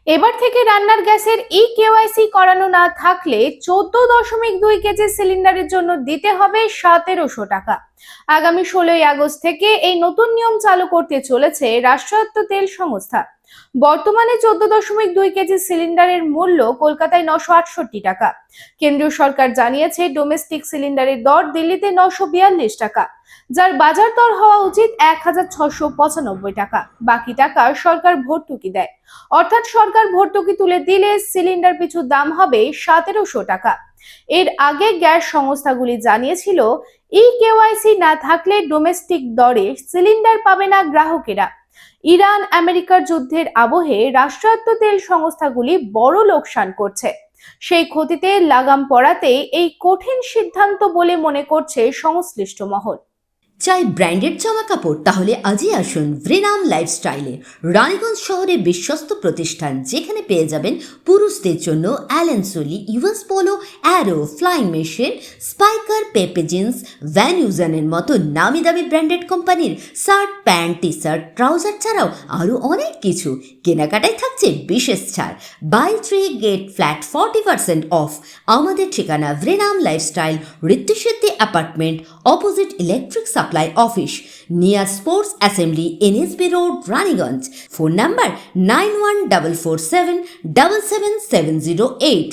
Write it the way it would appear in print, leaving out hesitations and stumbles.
এবার থেকে রান্নার গ্যাসের কেওয়াইসি করানো না থাকলে 14.2 কেজি সিলিন্ডারের জন্য দিতে হবে 1700 টাকা। আগামী 16ই আগস্ট থেকে এই নতুন নিয়ম চালু করতে চলেছে রাষ্ট্রায়ত্ত তেল সংস্থা। বর্তমানে 14.2 কেজি সিলিন্ডারের মূল্য কলকাতায় 968 টাকা। কেন্দ্রীয় সরকার জানিয়েছে ডোমেস্টিক সিলিন্ডারের দর দিল্লিতে 942 টাকা, যার বাজার দর হওয়া উচিত 1695 টাকা। বাকি টাকা সরকার ভর্তুকি দেয়, অর্থাৎ সরকার ভর্তুকি তুলে দিলে সিলিন্ডার পিছু দাম হবে 1700 টাকা। এর আগে গ্যাস সংস্থাগুলি জানিয়েছিল কেওয়াইসি না থাকলে ডোমেস্টিক দরে সিলিন্ডার পাবে না গ্রাহকেরা। ইরান আমেরিকার যুদ্ধের আবহে রাষ্ট্রায়ত্ত তেল সংস্থাগুলি বড় লোকসান করছে। সেই ক্ষতিতে লাগাম পড়াতে এই কঠিন সিদ্ধান্ত বলে মনে করছে সংশ্লিষ্ট মহল। চাই ব্র্যান্ডেড জামা কাপড়? তাহলে আজই আসুন ভ্রেনাম লাইফস্টাইলে। রানীগঞ্জ শহরে বিশ্বস্ত প্রতিষ্ঠান, যেখানে পেয়ে যাবেন পুরুষদের জন্য Allen Solly, US Polo, Arrow, Flying Machine, Spykar, Pepe Jeans, Van ইউজানের মতো নামি দামি ব্র্যান্ডেড কোম্পানির shirt, pant, T shirt, trouser ছাড়াও আরও অনেক কিছু। কেনাকাটায় থাকছে বিশেষ ছাড়, বাই 3 গেট ফ্ল্যাট 40% অফ। আমাদের ঠিকানা ভ্রেনাম lifestyle, Ritusiddhi apartment, opposite electric supply office, near sports assembly, NSB road, Raniganj. Phone number 9144777708।